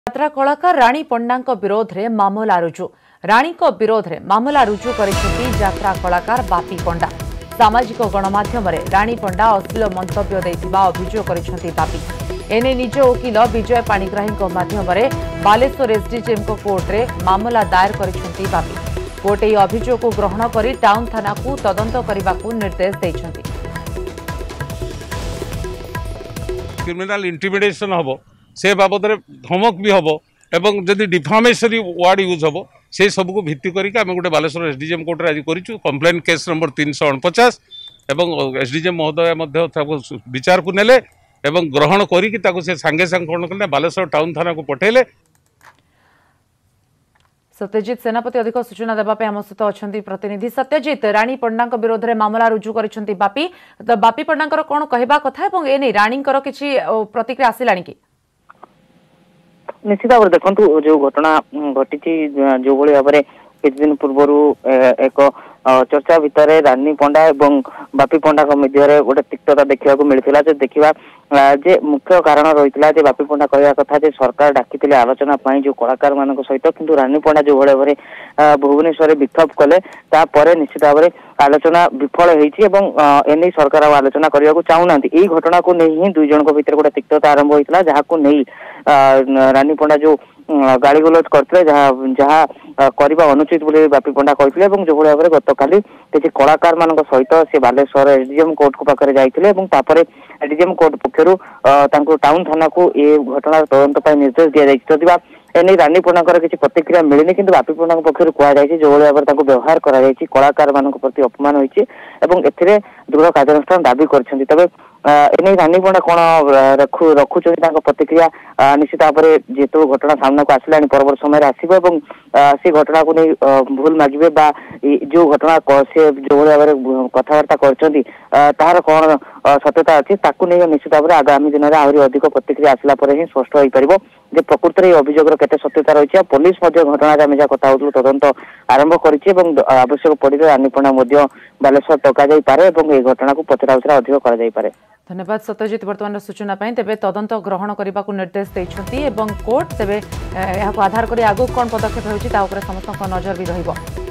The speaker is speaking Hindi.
यात्रा कलाकार रानी पंडा विरोध में मामला रुजु। रानी विरोध में मामला रुजु करिसेंती यात्रा कलाकार बापी पंडा। सामाजिक गणमाध्यम रानी पंडा अश्लील मंतव्य देथिबा अभियोग करिसेंती बापी। एने निज वकिल विजय पाणिग्राही माध्यम बालेश्वर एसडीजेएम कोर्ट में मामला दायर करिसेंती बापी। कोर्ट यह अभियोग को ग्रहण कर टाउन थाना को तदंत करने को निर्देश देइछंती। क्रिमिनाल इंटिमिडेशन हम से बाबद धमक भी हम एवं जदि डिफामेशनरी वर्ड यूज हम से सब को भित्ति करके आम गोटे बालेश्वर एसडीजेएम कोर्ट आज करूँ कंप्लेन केस नंबर 349 एवं एसडीजेएम महोदय विचार को नेले एवं ग्रहण करके से सांगे सांगे कौन कले बालेश्वर टाउन थाना को पठेले। सत्यजित सेनापति अधिक सूचना देवाई आम सहित अच्छा प्रतिनिधि। सत्यजित, रानी पंडा विरोध में मामला रुजु कर बापी तो बापी पंडा कौन कहवा कथा एने रानी किसी प्रतिक्रिया आसला कि निश्चित भाव देखु जो घटना घटी जो भाव में किछ दिन पूर्व एक चर्चा भितर रानी पंडा एवं बापी पंडा मध्य गोटे तिक्तता देखा मिलता जो देखा जे मुख्य कारण रही बापी पंडा कहवा कथा सरकार डाकी आलोचना जो कलाकार मान सहित किंतु रानी पंडा जो भाव में भुवनेश्वर विक्षोभ कले निश्चित भाव में आलोचना विफल होती एने सरकार आलोचना करने को चाहूना। यही घटना को नहीं ही दुई जन भर गोटे तिक्तता आरंभ होता जहाँ नहीं रानी पंडा जो गाड़ी गलौज करते जहाँ करने अनुचित बोली बापी पंडा कहते जो भाव में गत काली किसी कलाकार मान सहित से बालेश्वर एसडीजेएम कोर्ट को पाखे जाते एसडीजेएम कोर्ट पक्षर टाउन थाना को ये घटना तदंत निर्देश दि जाता एने रानी पंडा किसी प्रतिक्रिया मिलनी किंतु बापी पंडा पक्षर कहुई जो भाव में व्यवहार कलाकार मान प्रति अपमान होती दृढ़ कार्यानुष्ठान दाबी कर तबे एने रानी पंडा कौन रखुच्च प्रतिक्रिया निश्चित भाव में जेहेतु घटना सामना को आसला परवर्त समय आसो से घटना को नहीं भूल मागे जो घटना से जो भाव में कथबार्ता कर कौन सत्यता अच्छी नहीं निश्चित भाव में आगामी दिन में आहरी अधिक प्रतिक्रिया आसला ही स्पष्ट हो पार जे प्रकृत में अभियोग केते सत्यता रही पुलिस घटना आम जहाँ कथा हो तदंत आरंभ कर आवश्यक पड़े रानी पंडा बालेश्वर टका जापे और ये घटना को पचरा अधिक कर। धन्यवाद सत्यजित वर्तमान सूचना तेबे तदंत ग्रहण करने को निर्देश देइछंती एवं कोर्ट तेबे आधार कर आगु कौन पदक्षेप होउछि ता उपरे समस्त नजर भी रहिबो।